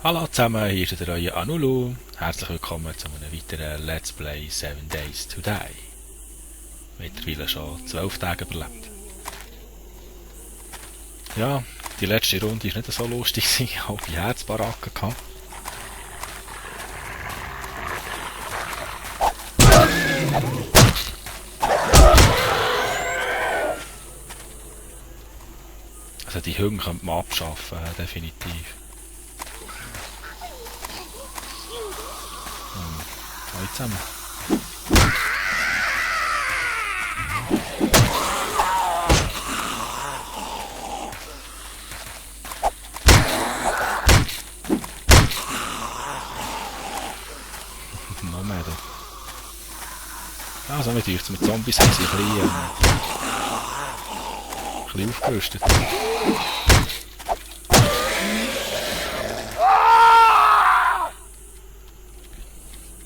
Hallo zusammen, hier ist der neue Anulu. Herzlich willkommen zu einem weiteren Let's Play 7 Days to Die. Mittlerweile schon 12 Tage überlebt. Ja, die letzte Runde war nicht so lustig, ich habe halbe Herzbaracken gehabt. Also die Hunger könnte man abschaffen, definitiv. Hallo zusammen. Noch mehr da. Also mit euch, mit Zombies haben sie ein bisschen aufgerüstet.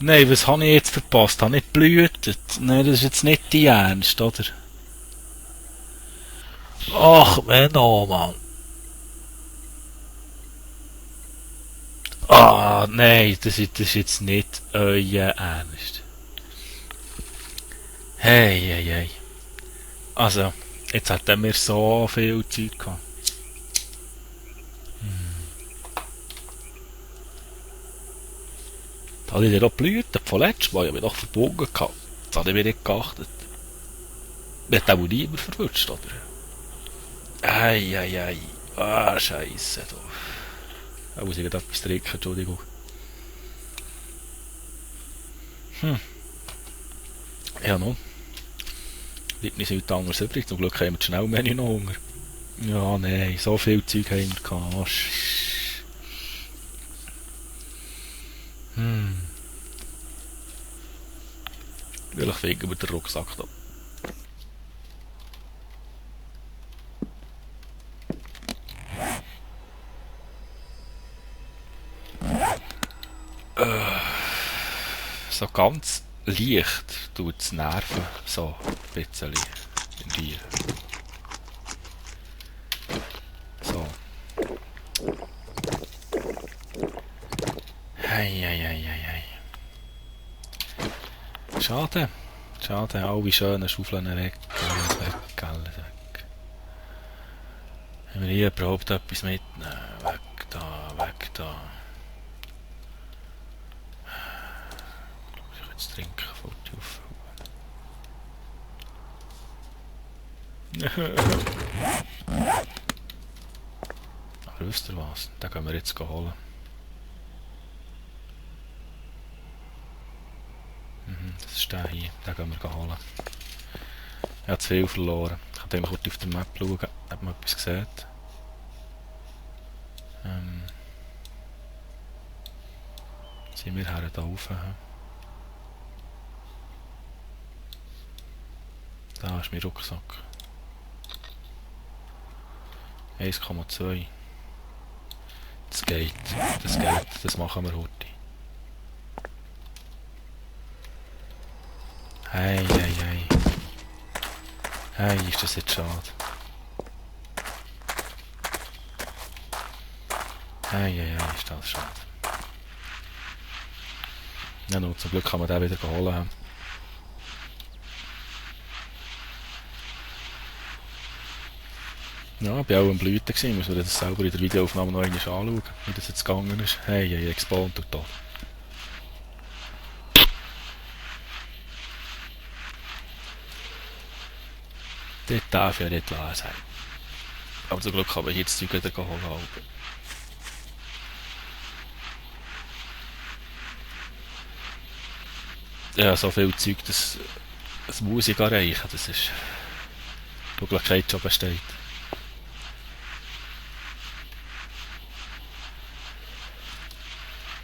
Nein, was habe ich jetzt verpasst? Habe ich blühtet? Nein, das ist jetzt nicht die Ernst, oder? Ach, Menno, Mann. Ah, nein, das ist jetzt nicht euer Ernst. Hey, hey, hey. Also, jetzt hatten wir so viel Zeug gehabt. Da habe ich dir doch blühtet, von letztem Mal. Ich habe mich doch verbogen gehabt. Jetzt habe ich mir nicht geachtet. Wird auch niemand verwünscht, oder? Ei, ei, ei. Ah, Scheisse, da. Da muss ich gerade etwas trinken, Entschuldigung. Ja, noch. Bleibt nicht nichts anderes übrig. Zum Glück haben wir das Schnellmenü noch Hunger. Ja, nein, so viel Zeug haben wir gehabt. Oh, Vielleicht finden wir den Rucksack da. So ganz leicht tut es nerven. So, ein bisschen. Irgendwie. So. Hei, hei, hei, hei, hei. Schade. Schade, alle schönen Schaufeln weg. Alles weg, alles weg. Haben wir hier überhaupt etwas mitnehmen? Weg da, weg da. Ich kann jetzt trinken, fällt auf. Aber wisst ihr was? Den können wir jetzt holen. Das ist der hier, den gehen wir holen. Ich habe zu viel verloren. Ich kann kurz auf der Map schauen, ob man etwas sieht. Sind wir her da rauf? Da ist mein Rucksack. 1,2. Das geht, das geht, das machen wir heute. Hei, hei, hei. Hei, ist das jetzt schade. Hei, hei, hei, ist das schade. Ja, nun, zum Glück kann man den wieder holen. Ja, ich war auch am Blüten, müssen wir das selber in der Videoaufnahme noch einmal anschauen, wie das jetzt gegangen ist. Hei, hei, gespawnt und da. Das darf ja nicht wahr sein. Aber zum Glück kann man hier das Zeug wieder holen. Ja, so viel Zeug, das muss ich erreichen. Das ist... Die Möglichkeit schon besteht.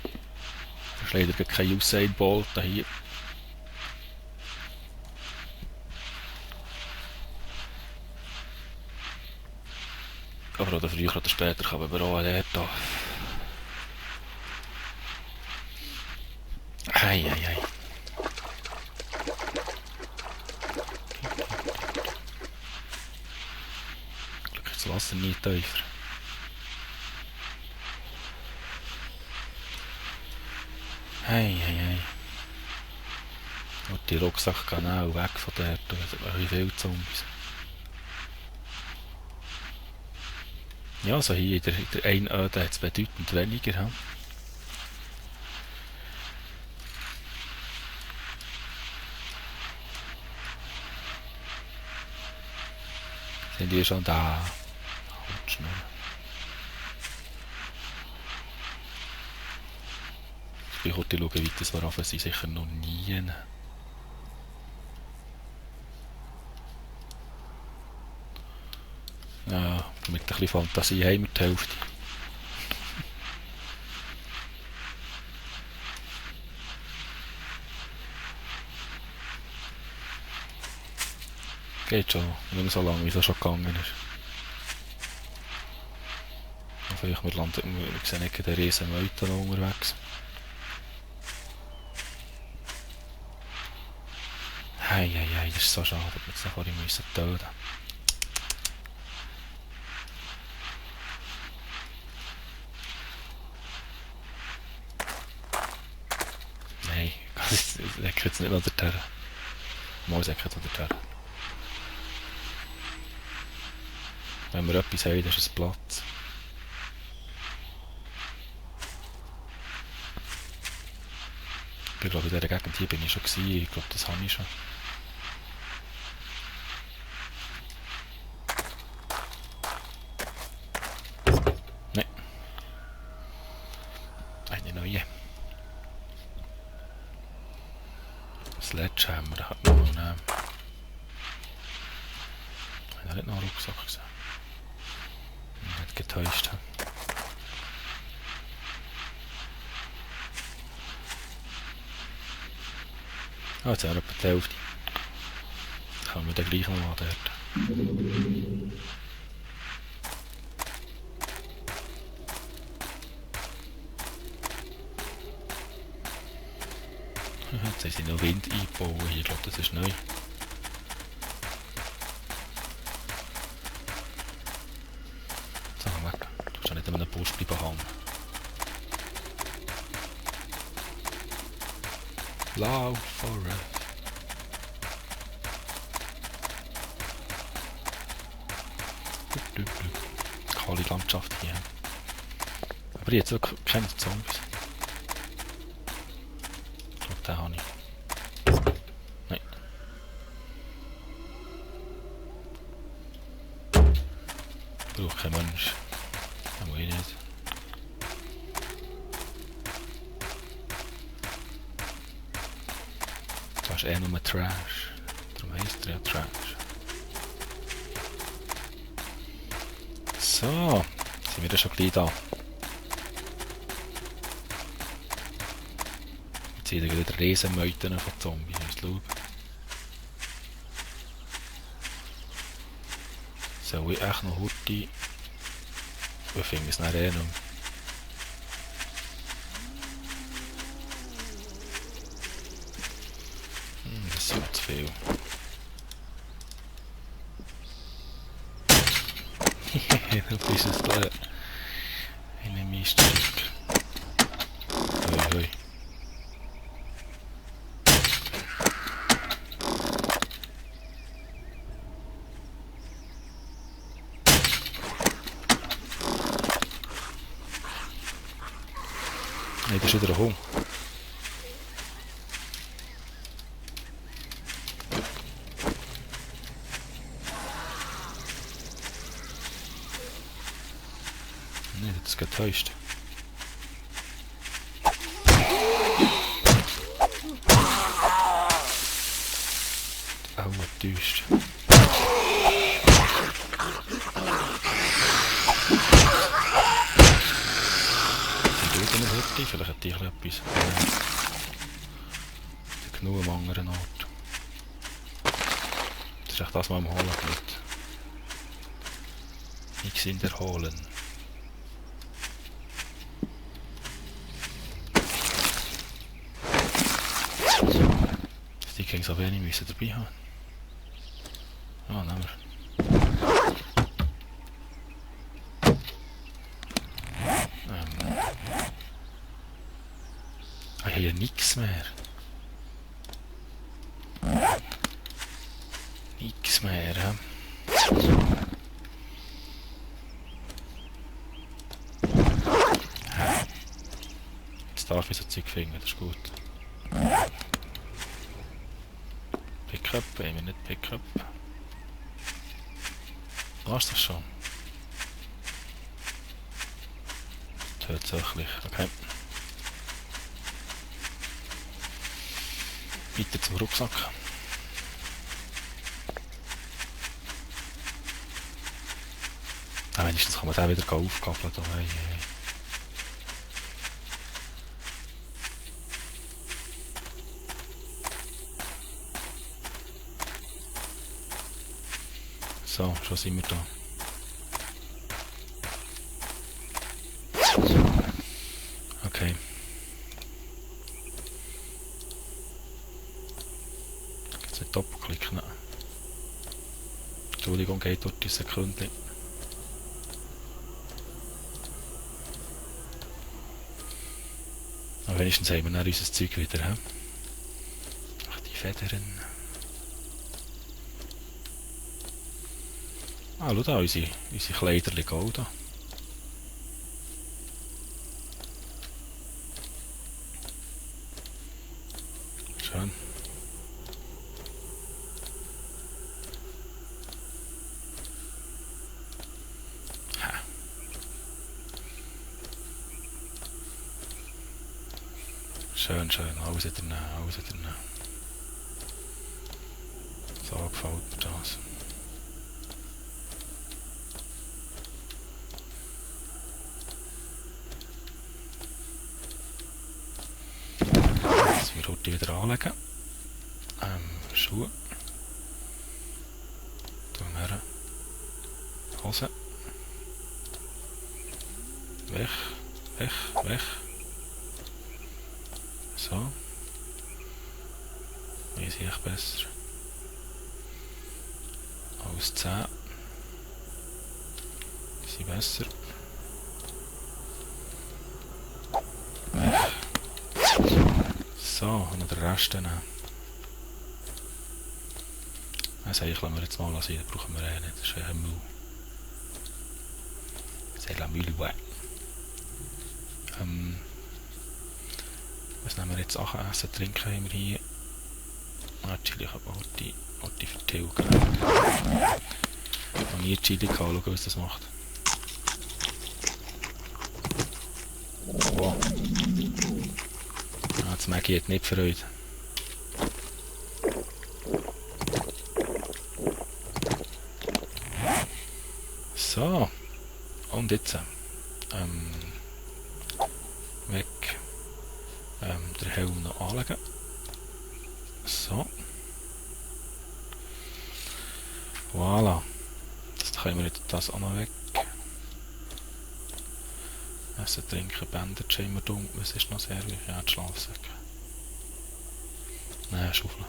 Das ist leider kein Usain Bolt hier. Aber oder früher oder später kann man auch da. Hei, hei, hei. Glück ist das Wasser nie tiefer. Hei, hei, hei. Und die Rucksack gehen auch weg von dort. Da sind wie viele Zombies. Ja, also hier in der Einöde hat es bedeutend weniger. He? Sind die schon da? Halt schnell. Ich wollte schauen, wie das war, aber sie sicher noch nie. Ja, mit ein bisschen Fantasie haben wir die Hälfte. Geht schon, nicht mehr so lange, wie es schon gegangen ist. Und vielleicht wir sehen nicht den riesen Meute noch unterwegs. Hei, hei, hei, das ist so schade, dass wir jetzt noch vorhin töten müssen. Nein, ich denke jetzt nicht noch dorthin. Mal sagen jetzt noch dorthin. Wenn wir etwas haben, dann ist es Platz. Ich glaube, in dieser Gegend hier bin ich schon gewesen. Ich glaube, das habe ich schon. Nein. Eine neue. Sledgehammer hat man noch nehmen. Ich habe nicht noch einen Rucksack gesehen. Nicht getäuscht. Ah, jetzt haben wir etwa die Hälfte. Dann können wir dann gleich noch mal dort. Jetzt haben sie noch Wind eingebaut hier. Ich glaube, das ist neu. So, weg. Du kannst ja nicht an einem Bus bleiben hängen. Lauf forever. Kahle Landschaft hier. Aber jetzt wirklich keine Zombies. Ich glaube, den habe ich. Nein. Braucht kein Mensch. Den muss ich nicht. Das ist eh nur Trash. Darum heisst er ja Trash. So, sind wir dann schon gleich da. Jetzt sind wieder Riesenmeuten von Zombies. Schauen. Soll ich echt noch Hurti? Ich finde es nachher eh noch. Das ist ja zu viel. Du bist es da. Eine Miststück. Hoi, hoi. Nein, das ist wieder ein Hund. Nein, das ist getäuscht. Auch getäuscht. Vielleicht hat die etwas. Genug am anderen Ort. Das ist echt das, was am Holen geht. Nichts in der Holen. Die können so wenig müssen dabei haben. Ah, nehmen wir. Ah, ich habe ja nichts mehr. Nichts mehr, ja. Jetzt darf ich so Zeug finden, das ist gut. Pickup, wollen wir nicht Pickup. War's das schon? Tatsächlich, okay. Weiter zum Rucksack. Ah, wenigstens kann man den wieder aufgabeln. Da. Hey, hey. So, schon sind wir da. Okay. Jetzt nicht doppelklicken. Entschuldigung, geht dort die Sekunde. Aber wenigstens haben wir dann unser Zeug wieder. He? Ach, die Federn. Ah, schau da, unsere Kleider liegen auch da. Schön. Schön, schön, alles drin, alles drin. So gefällt mir das. Jetzt wir heute wieder anlegen. Schuhe. Tun wir Hose. Weg, weg, weg. So. Hier sehe ich besser. Aus 10. Die sind besser. Weg. So, und den Rest dann. Das lassen wir jetzt mal lassen, das brauchen wir nicht. Das ist ein Müll. C'est la Müll, ouais. Was nehmen wir jetzt? Sachen essen, trinken haben wir hier. Chili, ich habe Horti vertilgen. Ich habe nie Chili gehabt, schauen, was das macht. Wow. Ah, das Maggi hat nicht Freude. So. Und jetzt. Weg. Den Helm noch anlegen. So. Voilà. Jetzt können wir jetzt das auch noch weg. Essen, trinken, Bandage immer dumm. Was ist noch sehr wichtig? Ja, die Schlafsäcke. Nein, Schaufeln.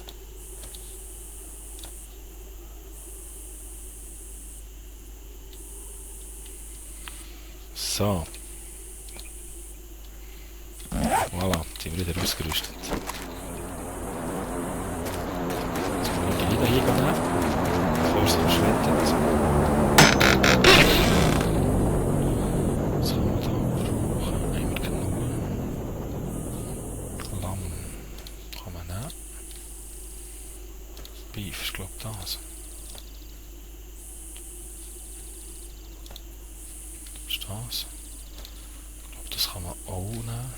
So. Voilà, jetzt sind wir wieder ausgerüstet. Jetzt können wir die Lieder hier nehmen, bevor sie verschwindet. Was kann man da brauchen? Haben wir genug? Lamm kann man nehmen. Beef ist glaube ich das. Was ist das? Ich glaube das kann man auch nehmen.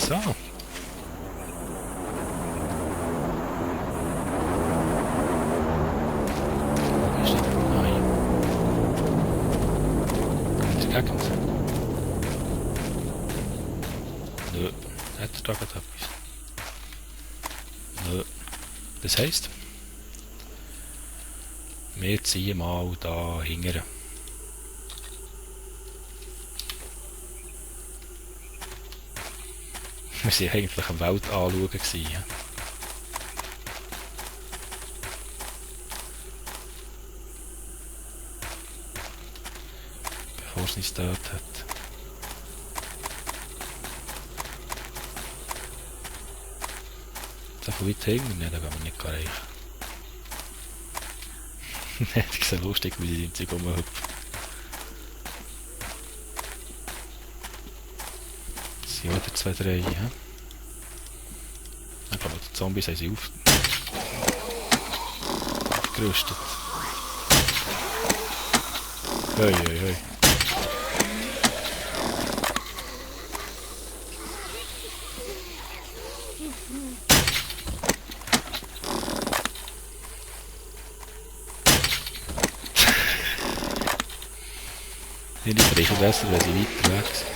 So. Wie ist das? Nein. Ist der Gegend? Nö. Hat er da gerade etwas? Nö. Das heisst, wir ziehen mal da hingern. waren eigentlich am Welt anschauen gewesen, ja. Bevor es uns tot hat. So viel weit hinten, ne, da kann man nicht erreichen. Das ist so lustig, wie sie im Zeug rumhüpfen. Das sind wieder 2, 3, ja. Dann kann man die Zombies haben sie aufgerüstet. Hoi, hoi, hoi. Die brechen besser, wenn sie weiter weg sind.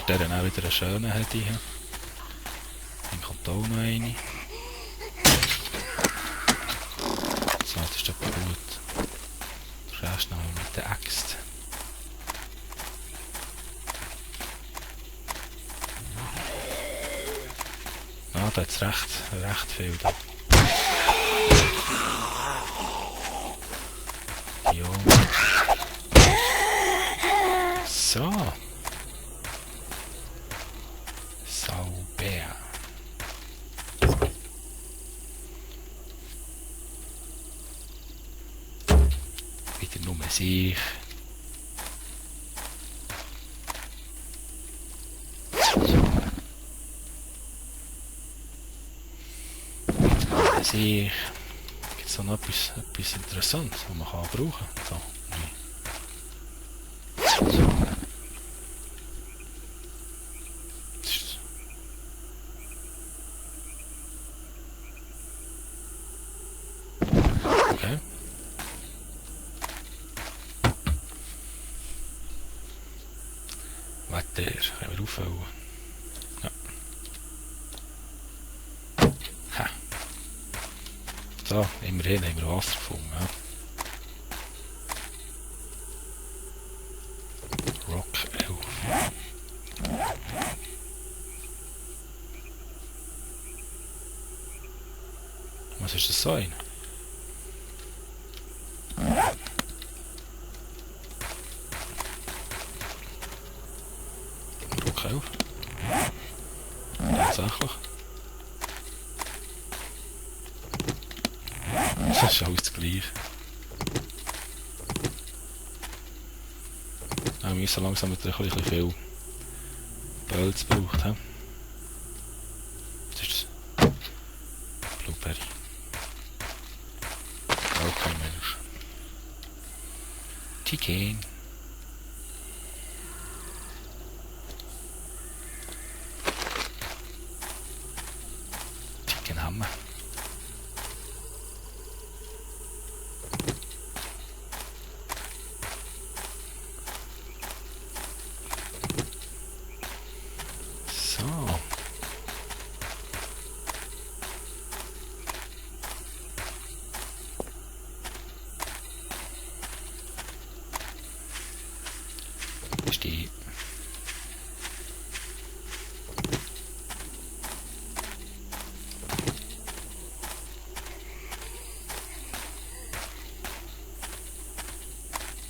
Der dann auch wieder einen schönen hat hier. Dann kommt auch noch eine. So, das ist aber gut. Der Rest noch mit der Axt. Ah, da hat es recht viel da. Ja. So. Sauber. Wieder nur sich. Sich. Gibt es noch etwas Interessantes, was man kann brauchen kann? So. Okay. Wetter können wir auffüllen. Ja. Ha. So, immerhin haben wir Wasser gefunden. Ja. Rock 11. Was ist das sein? Rock 11. Tatsächlich. Das ist alles gleich. Wir müssen langsam mit ein bisschen viel Pilz gebraucht haben. Das ist das Blueberry. Auch kein Mensch. Chicken. Chicken haben wir. So. Ist die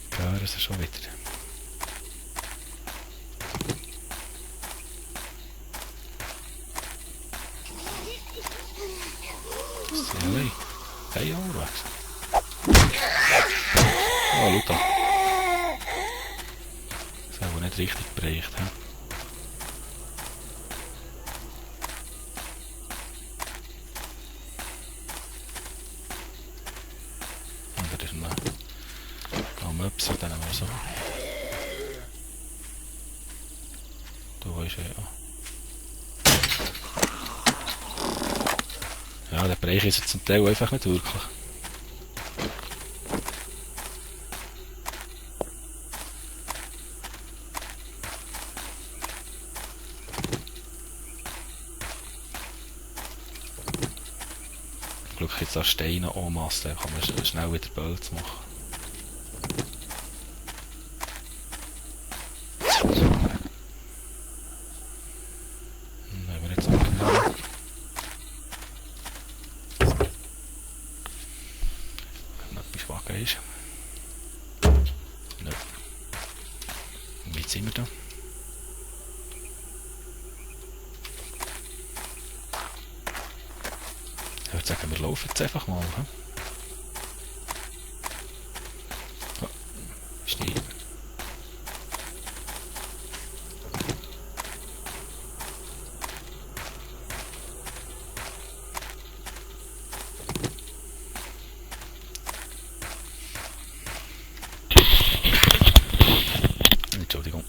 klar, das ist schon wieder. Silly. Hey, alright. Oh, schau da. Das haben wir nicht richtig bereicht. He? Und da ist noch Möps und dann haben wir so. Da ist ja. Ja, der Bereich ist jetzt zum Teil einfach nicht wirklich. Glück jetzt da Steine anmassen, dann kann man schnell wieder Bölz machen. Nehmen wir jetzt angenommen. Wenn noch etwas wagen ist. Nein. Wie sind wir da? Ich würde sagen, wir laufen jetzt einfach mal. He? Oh, Stein. Entschuldigung.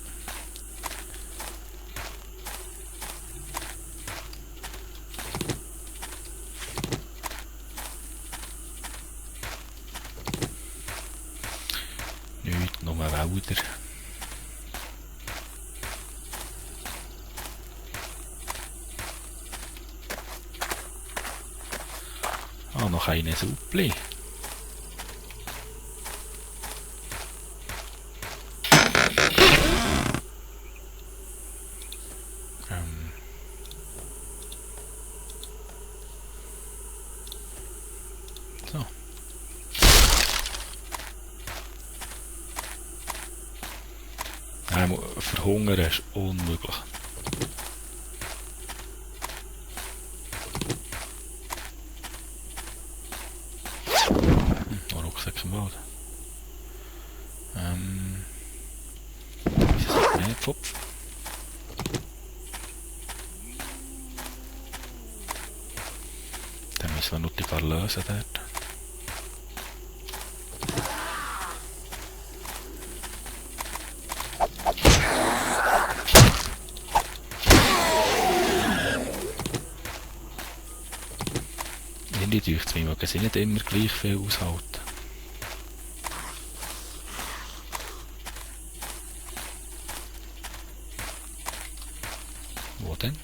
Nichts, nur Wälder. Ah, noch eine Suppli. So. Verhungern ist unmöglich. Ein Rucksack im Wald. Ist das mehr Pfupf? Dann müssen wir noch die paar lösen dort. Irgendwie däucht es mir, man kann nicht immer gleich viel aushalten. Wo denn?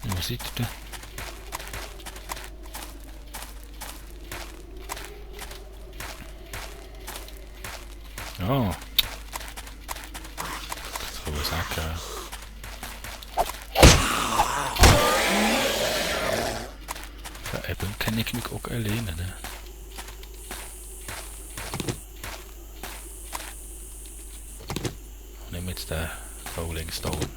Wo seid ihr denn? Ja. Das kann man sagen. Ja, eben kann ich mich auch alleine. Ne? Ich nehme jetzt den Rolling Stone.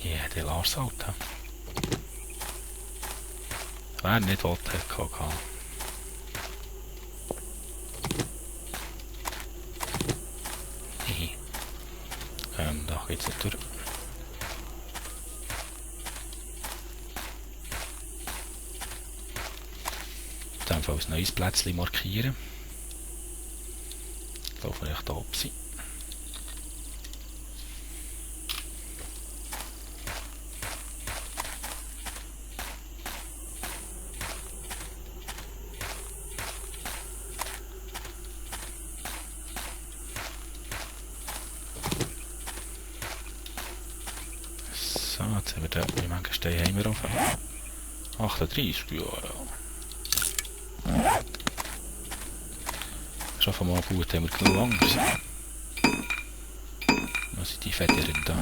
Ja, der Lars halt. Wer nicht wollte, kann. Da geht's nicht durch. In dem Fall ein neues Plätzchen markieren. Da kann ich da oben sein. So, jetzt haben wir da, wie viele Steine haben wir auf? 38, ja. Das ist einfach mal gut, haben wir genug Angst. Dann sind die Federn da.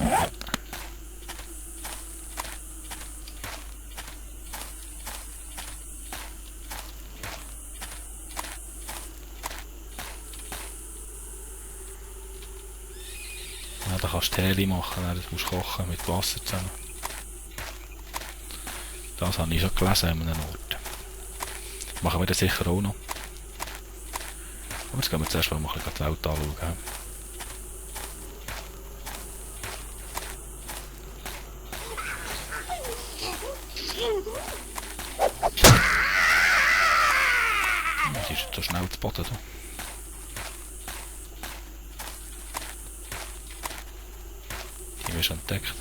Ja, da kannst du Tee machen, das musst du kochen mit Wasser zusammen. Das habe ich schon gelesen an einem Ort. Machen wir das sicher auch noch. Aber jetzt gehen wir zuerst mal die Welt anschauen. so schnell zu Boden. Da. Die haben wir schon entdeckt.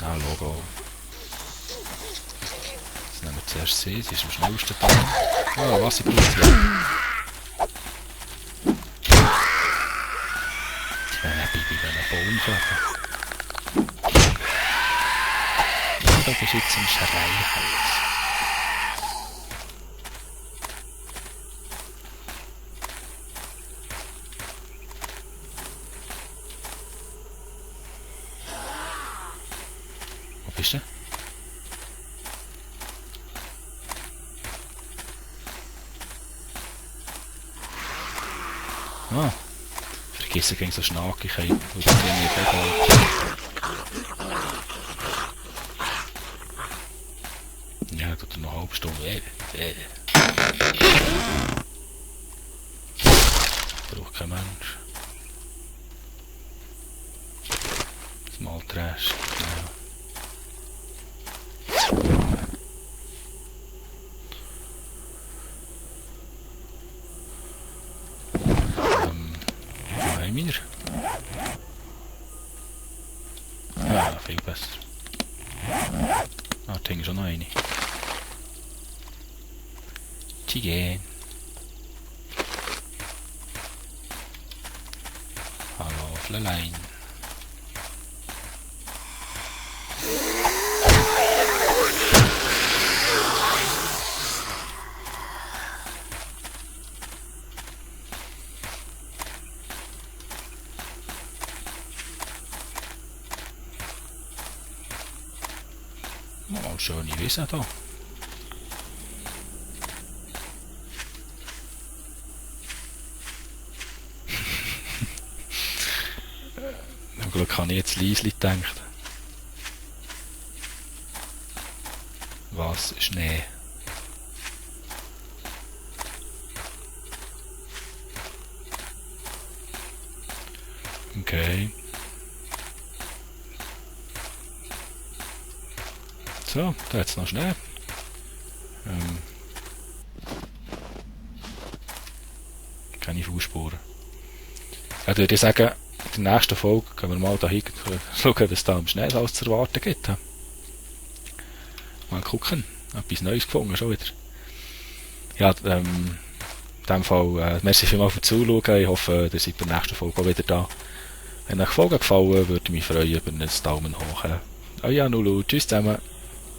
Ah, Logo. Jetzt nehmen wir zuerst sie ist am schnellsten da. Ah, Wasserpilz. Bibi, wenn ein Baum fällt. Das ist jetzt ein Schreihaus. Wo bist du? Ah, vergessen gegen so Schnackigkeit. Und das bin ich egal. Ja, tut er noch eine halbe Stunde. Braucht kein Mensch. Small Trash. Ja. Wo haben wir? Ja, viel besser. Ah, da hängt schon noch eine. Chicken. Hallo, Fräulein. Mal schöne Wiese hier. Zum Glück habe ich jetzt leise gedacht. Was? Schnee. Okay. So, da hat es noch Schnee. Keine Fußspuren. Ja, würde ich sagen, in der nächsten Folge können wir mal dahin schauen, was da am Schnee alles zu erwarten gibt. Mal gucken. Etwas Neues gefunden schon wieder. Ja, in dem Fall, merci vielmals fürs Zuschauen. Ich hoffe, ihr seid bei der nächsten Folge auch wieder da. Wenn euch die Folge gefallen, würde ich mich freuen über einen Daumen hoch. Euer Nulu. Tschüss zusammen.